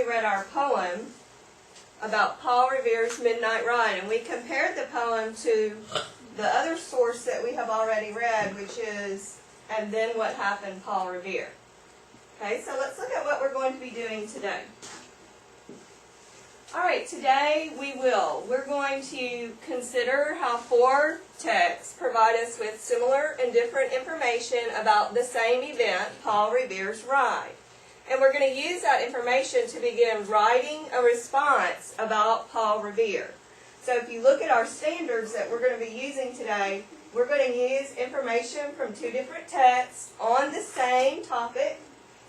read our poem about Paul Revere's Midnight Ride, and we compared the poem to the other source that we have already read, which is And Then What Happened, Paul Revere. Okay, so let's look at what we're going to be doing today. Alright, today we're going to consider how 4 texts provide us with similar and different information about the same event, Paul Revere's ride. And we're going to use that information to begin writing a response about Paul Revere. So if you look at our standards that we're going to be using today, we're going to use information from 2 different texts on the same topic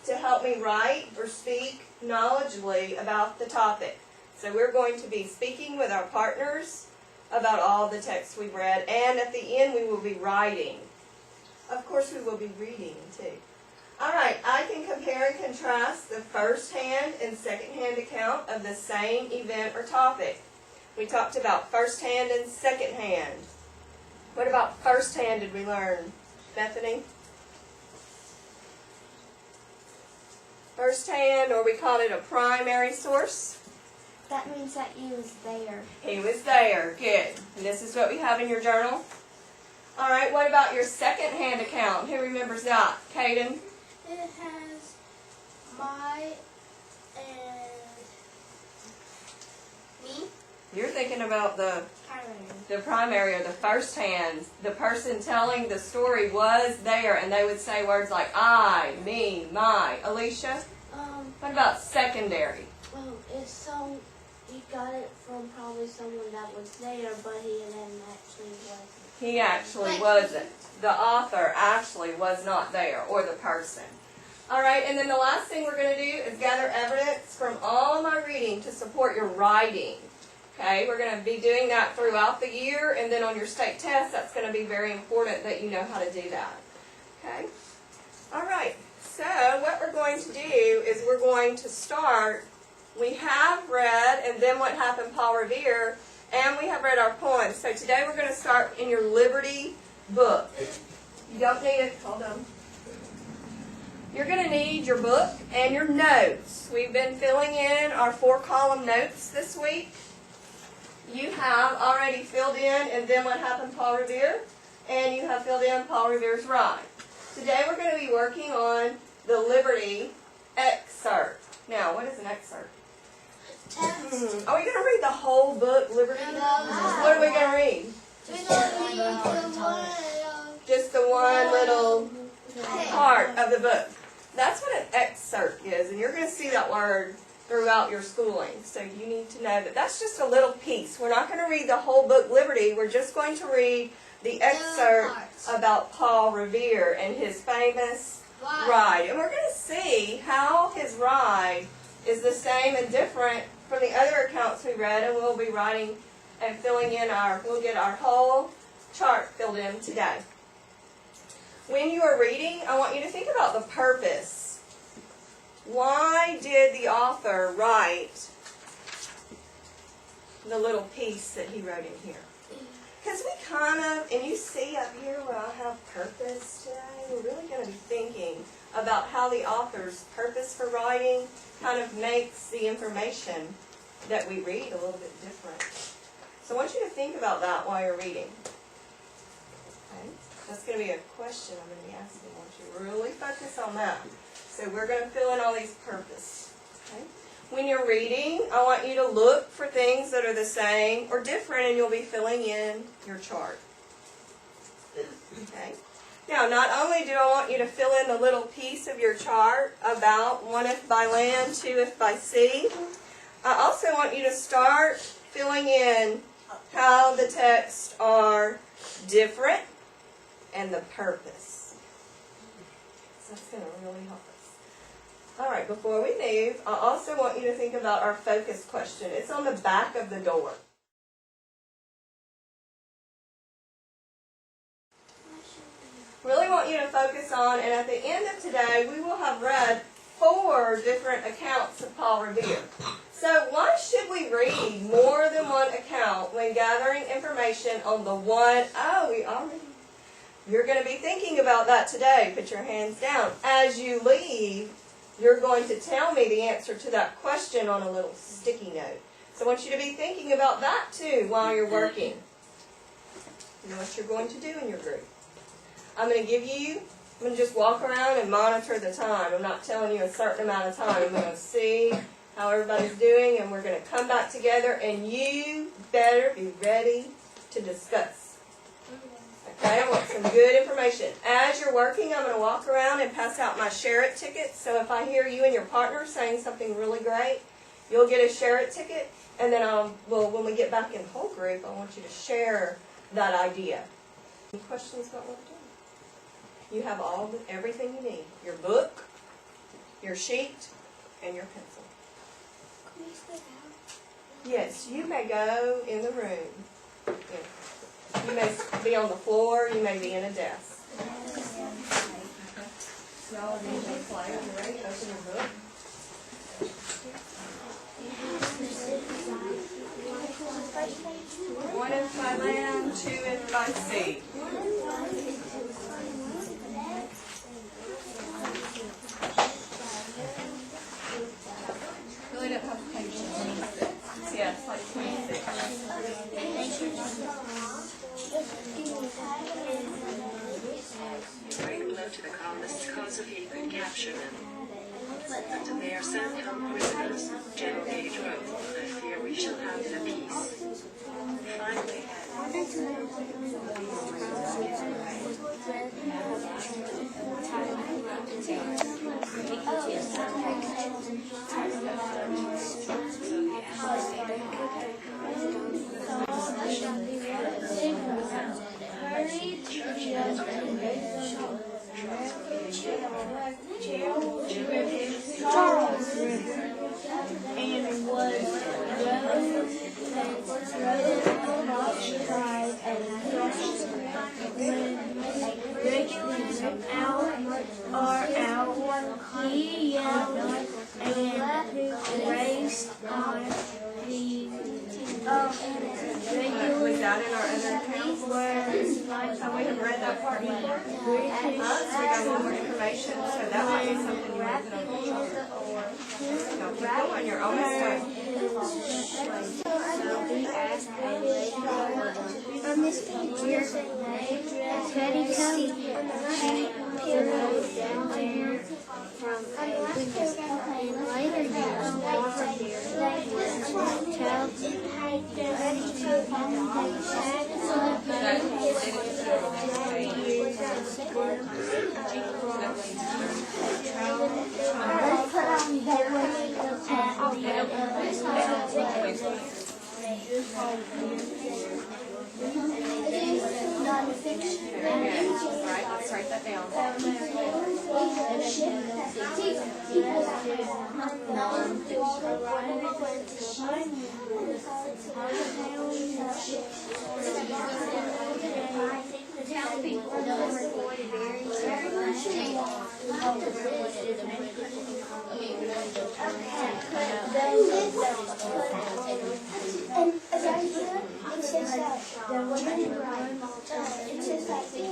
to help me write or speak knowledgeably about the topic. So we're going to be speaking with our partners about all the texts we've read, and at the end we will be writing. Of course we will be reading too. Alright, I can compare and contrast the first-hand and second-hand account of the same event or topic. We talked about first-hand and second-hand. What about first-hand did we learn? Bethany? First-hand, or we called it a primary source. That means that he was there. He was there. Good. And this is what we have in your journal. Alright, what about your second-hand account? Who remembers that? Caden? It has my and me. You're thinking about the primary or the first hand. The person telling the story was there, and they would say words like I, me, my. Alicia? What about secondary? Well, it's so he got it from probably someone that was there, but he then actually wasn't. He actually wasn't. The author actually was not there, or the person. Alright, and then the last thing we're going to do is gather evidence from all my reading to support your writing. Okay, we're going to be doing that throughout the year, and then on your state test, that's going to be very important that you know how to do that. Okay? Alright, so what we're going to do is we're going to start. We have read And Then What Happened, Paul Revere, and we have read our poems. So today we're going to start in your Liberty book. You don't need it. Hold on. You're going to need your book and your notes. We've been filling in our 4-column notes this week. You have already filled in And Then What Happened, Paul Revere, and you have filled in Paul Revere's Ride. Today we're going to be working on the Liberty excerpt. Now, what is an excerpt? Are we going to read the whole book, Liberty? No. What are we going to read? Just the one little part of the book. That's what an excerpt is, and you're going to see that word throughout your schooling. So you need to know that that's just a little piece. We're not going to read the whole book, Liberty. We're just going to read the excerpt about Paul Revere and his famous ride. And we're going to see how his ride is the same and different from the other accounts we read, and we'll be writing and filling in we'll get our whole chart filled in today. When you are reading, I want you to think about the purpose. Why did the author write the little piece that he wrote in here? Because we kind of, and you see up here where I have purpose today, we're really going to be thinking about how the author's purpose for writing kind of makes the information that we read a little bit different. So I want you to think about that while you're reading. Okay? That's going to be a question I'm going to be asking. I want you to really focus on that. So we're going to fill in all these purposes. Okay? When you're reading, I want you to look for things that are the same or different, and you'll be filling in your chart. Okay? Now, not only do I want you to fill in the little piece of your chart about 1 if by land, 2 if by sea, I also want you to start filling in how the texts are different and the purpose. So that's going to really help us. Alright, before we move, I also want you to think about our focus question. It's on the back of the door. Really want you to focus on, and at the end of today, we will have read 4 different accounts of Paul Revere. So why should we read more than one account when gathering information on the one? You're going to be thinking about that today. Put your hands down. As you leave you're going to tell me the answer to that question on a little sticky note. So I want you to be thinking about that too while you're working. You know what you're going to do in your group. I'm going to just walk around and monitor the time. I'm not telling you a certain amount of time. I'm going to see how everybody's doing, and we're going to come back together, and you better be ready to discuss. Okay, I want some good information. As you're working, I'm going to walk around and pass out my share it tickets. So if I hear you and your partner saying something really great, you'll get a share it ticket, and then when we get back in whole group, I want you to share that idea. Any questions about what we're doing? You have everything you need. Your book, your sheet, and your pencil. Can we sit down? Yes, you may go in the room. Yeah. You may be on the floor, you may be in a desk. Y'all are usually play. Are you ready? Open your book. One in by land, two in by sea. Really don't have page 26. Yes, like 26. Write a blow to the colonists' cause of he could capture them. To Mayor Sam come prisoners, General Page wrote, I fear we shall have the peace. Finally, Charles River, and was occupied and crushed when Richmond out, he yelled and raced on the Was that in our other account? where Oh, we have read that part before? So we British got more information, so that might be something you want to put on your chart. Now keep going, you're almost done. on this picture, Betty Cody, she pillowed down there from a window. And later years, Robert here, tell Betty to they sat Right, let's write that down. And as I said, it says that the women it says that the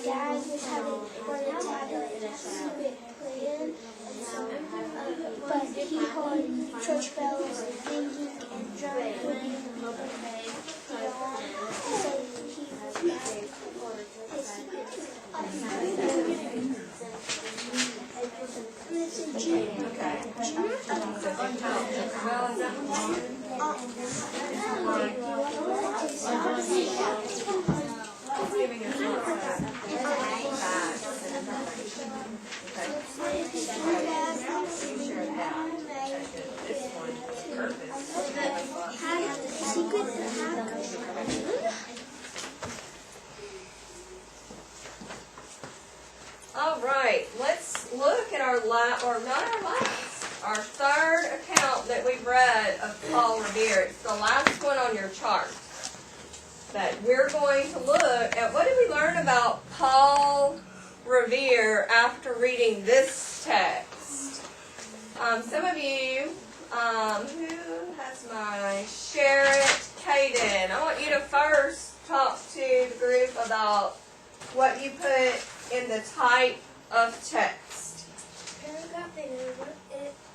guy was wanted to have a secret plan, but he heard church bells ringing and drum playing. So he his lives in June. Okay. Well, is that It's giving us lots of facts and information. Okay. You share that. This one, purpose. All right, let's look at our our third account that we've read of Paul Revere. It's the last one on your chart. But we're going to look at what did we learn about Paul Revere after reading this text. Some of you, who has my share it, Kaden. I want you to first talk to the group about what you put in the type of text. Paragraph and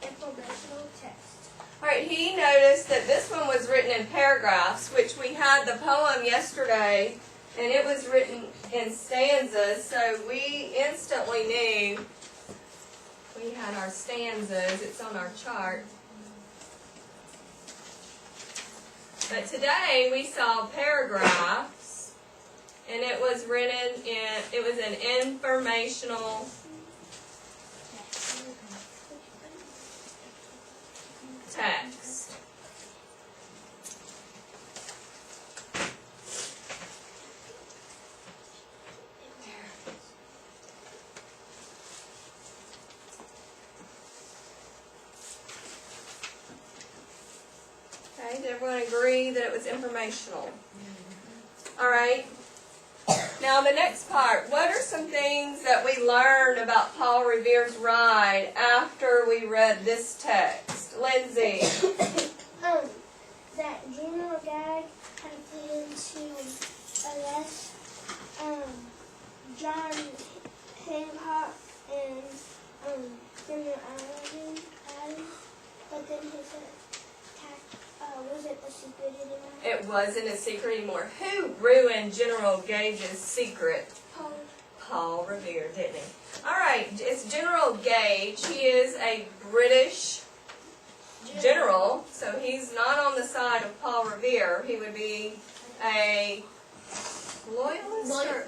informational text. Alright, he noticed that this one was written in paragraphs, which we had the poem yesterday, and it was written in stanzas, so we instantly knew we had our stanzas. It's on our chart. But today we saw paragraphs, and it was written in, it was an informational text. Okay, did everyone agree that it was informational? All right. Now the next part, what are some things that we learned about Paul Revere's ride after we read this text? Lindsay. That General Gag had planned to arrest John Hancock and General Adams, but then his attack wasn't a secret anymore. It wasn't a secret anymore. Who ruined General Gage's secret? Paul Revere, didn't he? All right, it's General Gage. He is a British general, so he's not on the side of Paul Revere. He would be a loyalist or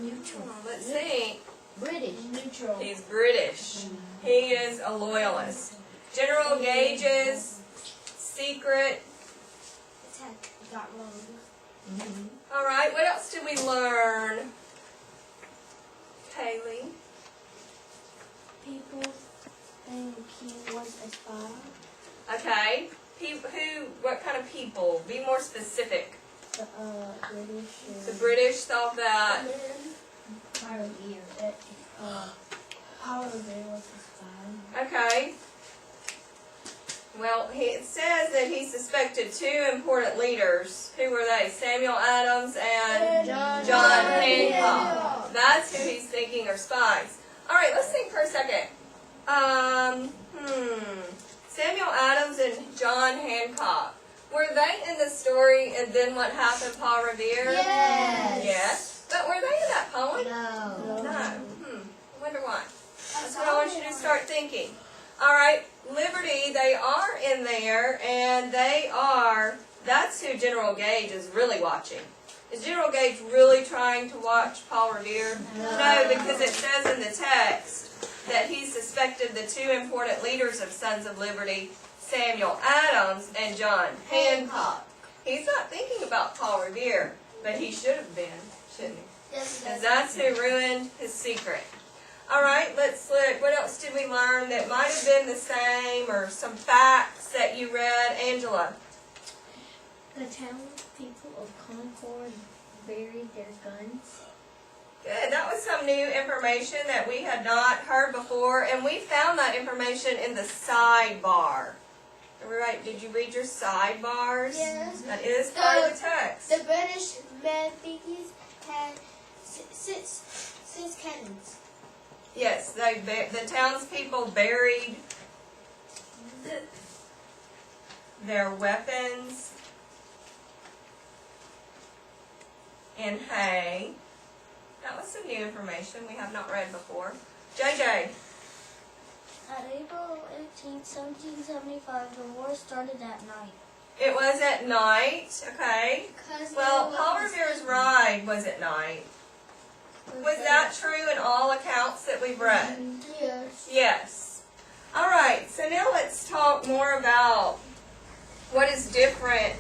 Neutral. let's see. British. Neutral. He's British. He is a loyalist. General Gage's secret. Attack got wrong. All right, what else did we learn? Haley. People think he was a spy. Okay. What kind of people? Be more specific. The British. The British thought that. Power Revere. That Power Revere was a spy. Okay. Well, it says that he suspected two important leaders. Who were they? Samuel Adams and John Hancock. That's who he's thinking are spies. All right, let's think for a second. Samuel Adams and John Hancock. Were they in the story and then what happened, Paul Revere? Yes. Yes. But were they in that poem? No. No. I wonder why. That's what I want you to start thinking. All right, Liberty, they are in there, and that's who General Gage is really watching. Is General Gage really trying to watch Paul Revere? No, because it says in the text that he suspected the two important leaders of Sons of Liberty, Samuel Adams and John Hancock. He's not thinking about Paul Revere, but he should have been, shouldn't he? Yes, Because that's who ruined his secret. All right, let's look. What else did we learn that might have been the same, or some facts that you read, Angela? The townspeople of Concord buried their guns. Good. That was some new information that we had not heard before, and we found that information in the sidebar. Right? Did you read your sidebars? Yes. That is part of the text. The British men-thinkies had six cannons. Yes, the townspeople buried their weapons in hay. That was some new information we have not read before. JJ. At April 18, 1775, the war started at night. It was at night, okay. Well, Paul Revere's ride was at night. Was that true in all accounts that we've read? Yes. Yes. All right, so now let's talk more about what is different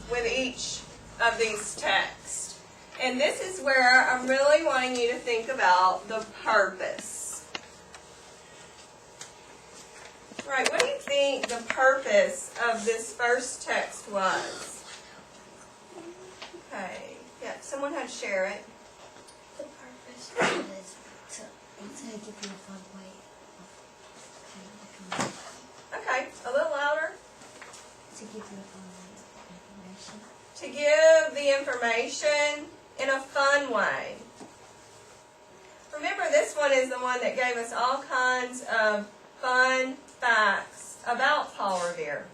with each of these texts. And this is where I'm really wanting you to think about the purpose. Right, what do you think the purpose of this first text was? Okay, yeah, someone had to share it. The purpose. To give you a fun way of Okay, a little louder. to give you a fun way of information. To give the information in a fun way. Remember, this one is the one that gave us all kinds of fun facts about Paul Revere.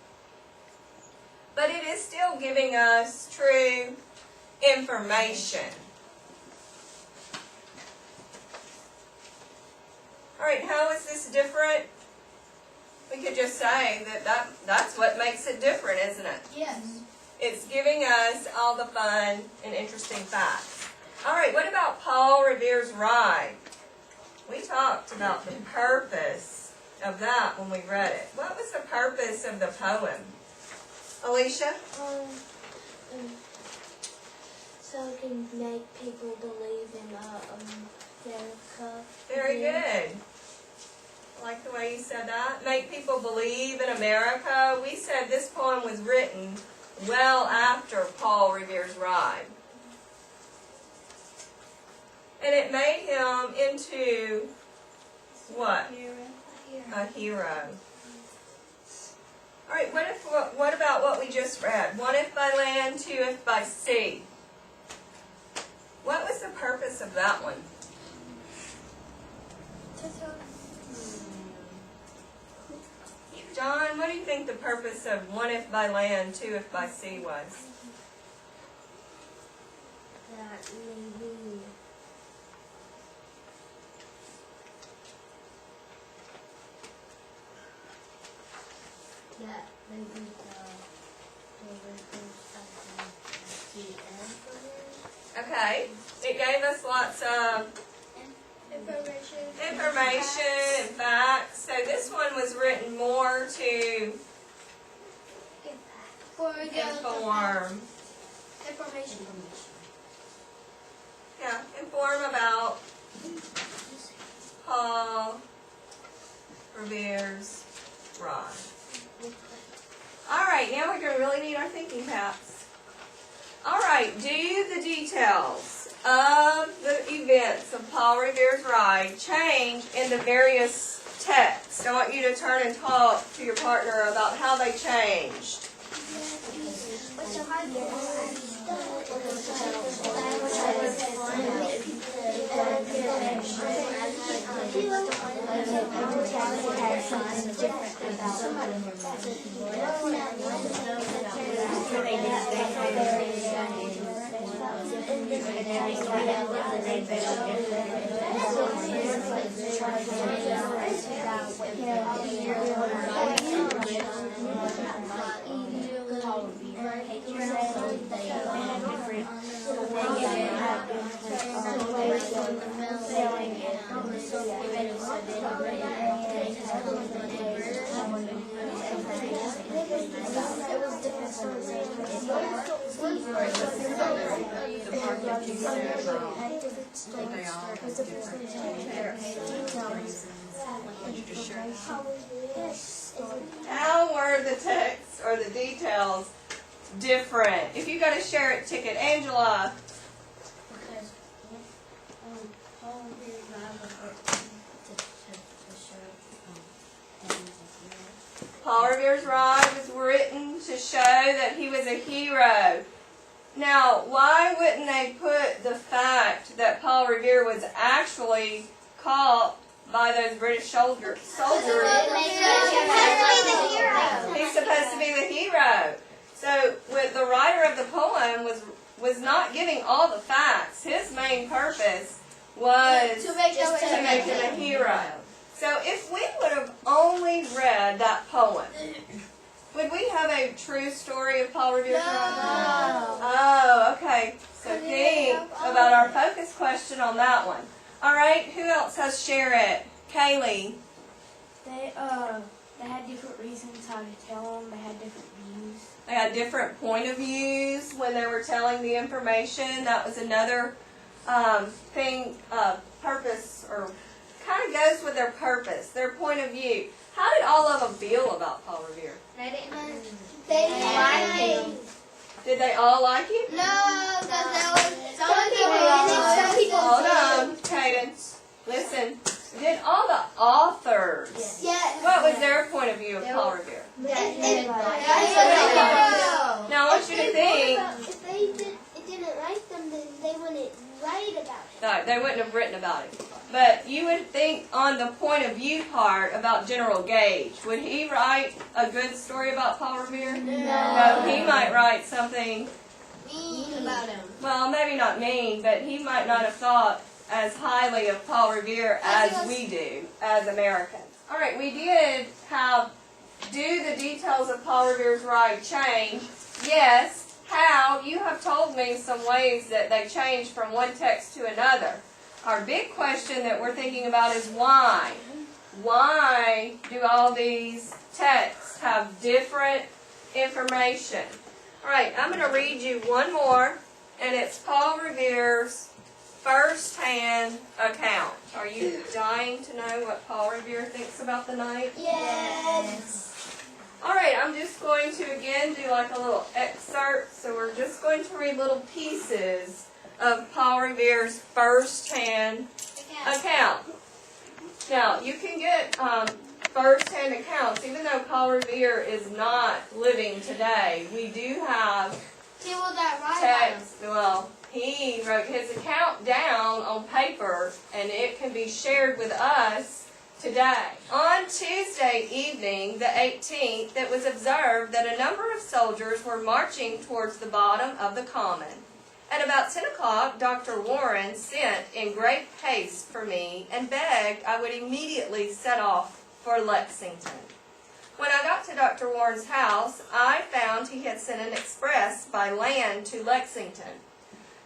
But it is still giving us true information. All right, how is this different? We could just say that's what makes it different, isn't it? Yes. It's giving us all the fun and interesting facts. All right, what about Paul Revere's Ride? We talked about the purpose of that when we read it. What was the purpose of the poem? Alicia? So it can make people believe in America. Very good. I like the way you said that. Make people believe in America. We said this poem was written well after Paul Revere's Ride. And it made him into what? A hero. All right, what about what we just read? One if by land, two if by sea. What was the purpose of that one? John, what do you think the purpose of one if by land, two if by sea was? That maybe Okay, it gave us lots of information and facts. So this one was written more to inform. Information. Yeah, inform about Paul Revere's Ride. All right, now we're going to really need our thinking caps. All right, do the details of the events of Paul Revere's Ride change in the various texts? I want you to turn and talk to your partner about how they changed. How were the texts or the details different? If you got a share it ticket, Angela. Paul Revere's Ride was written to show that he was a hero. Now, why wouldn't they put the fact that Paul Revere was actually caught by those British soldiers? He's supposed to be the hero. So, with the writer of the poem was not giving all the facts. His main purpose was to make him a hero. So if we would have only read that poem, would we have a true story of Paul Revere's Ride? Oh, okay. So think about our focus question on that one. All right, who else has share it? Kaylee. They had different reasons how to tell them. They had different views. They had different point of views when they were telling the information. That was another thing, purpose, or kind of goes with their purpose, their point of view. How did all of them feel about Paul Revere? They didn't like him. Did they all like him? No, because there was some people. Hold on, Caden. Listen. Did all the authors? Yes. What was their point of view of Paul Revere? Now I want you to think. If they didn't like them, then they wouldn't write about it. No, they wouldn't have written about it. But you would think on the point of view part about General Gage, would he write a good story about Paul Revere? No, he might write something, Mean about him. well, maybe not mean, but he might not have thought as highly of Paul Revere as we do as Americans. All right, we did have, do the details of Paul Revere's ride change? Yes. How? You have told me some ways that they change from one text to another. Our big question that we're thinking about is why? Why do all these texts have different information? All right, I'm going to read you one more, and it's Paul Revere's first-hand account. Are you dying to know what Paul Revere thinks about the night? Yes. All right, I'm just going to again do like a little excerpt. So we're just going to read little pieces of Paul Revere's first-hand account. Now, you can get first-hand accounts, even though Paul Revere is not living today. We do have People that write about him. text. Well, he wrote his account down on paper, and it can be shared with us today. On Tuesday evening, the 18th, it was observed that a number of soldiers were marching towards the bottom of the common. At about 10 o'clock, Dr. Warren sent in great haste for me and begged I would immediately set off for Lexington. When I got to Dr. Warren's house, I found he had sent an express by land to Lexington,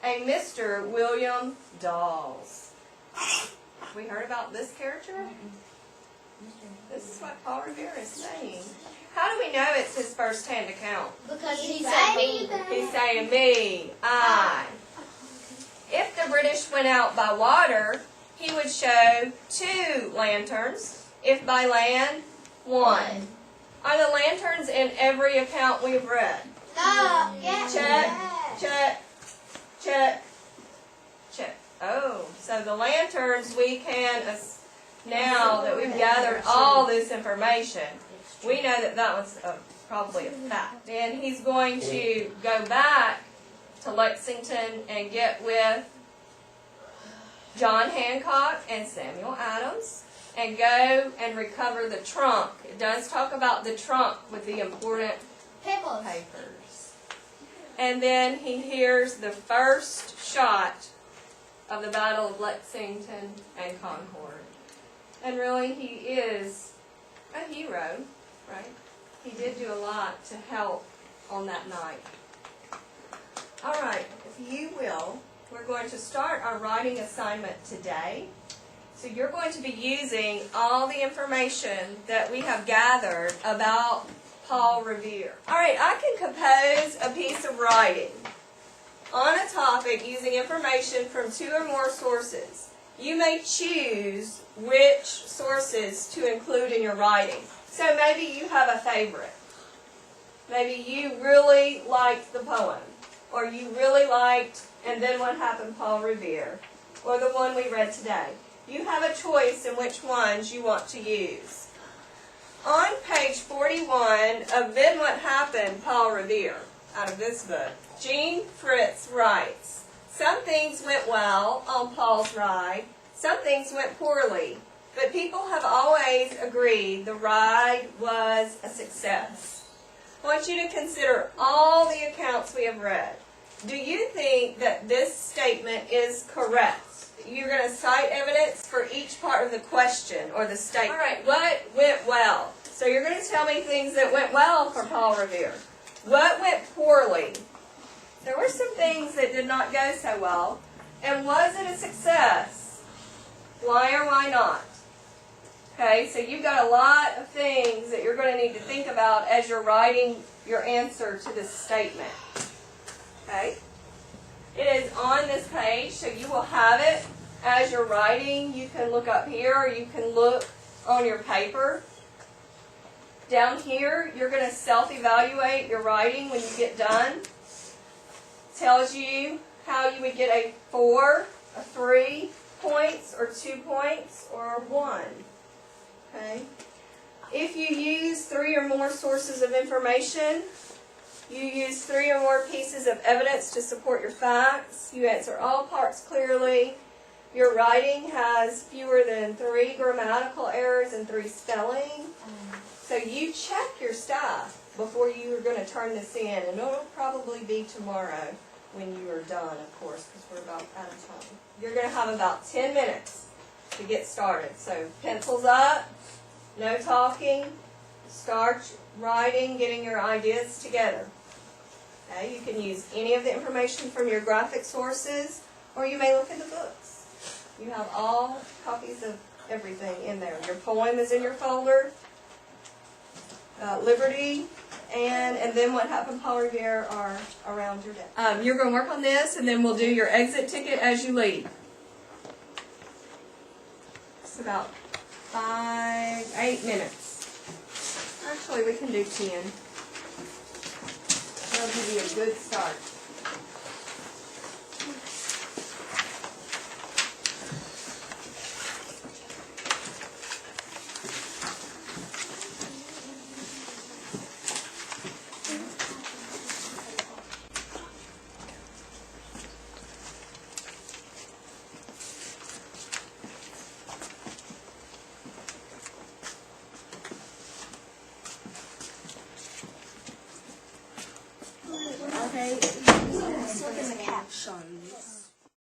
a Mr. William Dawes. We heard about this character? This is what Paul Revere is saying. How do we know it's his first-hand account? Because he said me. He's saying me, I. If the British went out by water, he would show 2 lanterns. If by land, 1. Are the lanterns in every account we've read? No. Yes. Check, check, check, check. Oh, so the lanterns we can, now that we've gathered all this information, we know that that was probably a fact. And he's going to go back to Lexington and get with John Hancock and Samuel Adams and go and recover the trunk. It does talk about the trunk with the important Pimples. papers. And then he hears the first shot of the Battle of Lexington and Concord. And really, he is a hero, right? He did do a lot to help on that night. All right, if you will, we're going to start our writing assignment today. So you're going to be using all the information that we have gathered about Paul Revere. All right, I can compose a piece of writing on a topic using information from 2 or more sources. You may choose which sources to include in your writing. So maybe you have a favorite. Maybe you really liked the poem, or you really liked And Then What Happened, Paul Revere, or the one we read today. You have a choice in which ones you want to use. On page 41 of Then What Happened, Paul Revere, out of this book, Jean Fritz writes, some things went well on Paul's ride, some things went poorly, but people have always agreed the ride was a success. I want you to consider all the accounts we have read. Do you think that this statement is correct? You're going to cite evidence for each part of the question or the statement. All right, what went well? So you're going to tell me things that went well for Paul Revere. What went poorly? There were some things that did not go so well. And was it a success? Why or why not? Okay, so you've got a lot of things that you're going to need to think about as you're writing your answer to this statement. Okay? It is on this page, so you will have it as you're writing. You can look up here, or you can look on your paper. Down here, you're going to self-evaluate your writing when you get done. It tells you how you would get a 4, a 3 points, or 2 points, or 1. Okay? If you use 3 or more sources of information, you use 3 or more pieces of evidence to support your facts, you answer all parts clearly, Your writing has fewer than 3 grammatical errors and 3 spelling. So you check your stuff before you are going to turn this in, and it'll probably be tomorrow when you are done, of course, because we're about out of time. You're going to have about 10 minutes to get started. So pencils up, no talking, start writing, getting your ideas together. Okay, you can use any of the information from your graphic sources, or you may look in the books. You have all copies of everything in there. Your poem is in your folder, Liberty, and then What Happened, Paul Revere are around your desk. You're going to work on this, and then we'll do your exit ticket as you leave. It's about 8 minutes. Actually, we can do 10. That'll give you a good start. Okay, let's look at the captions.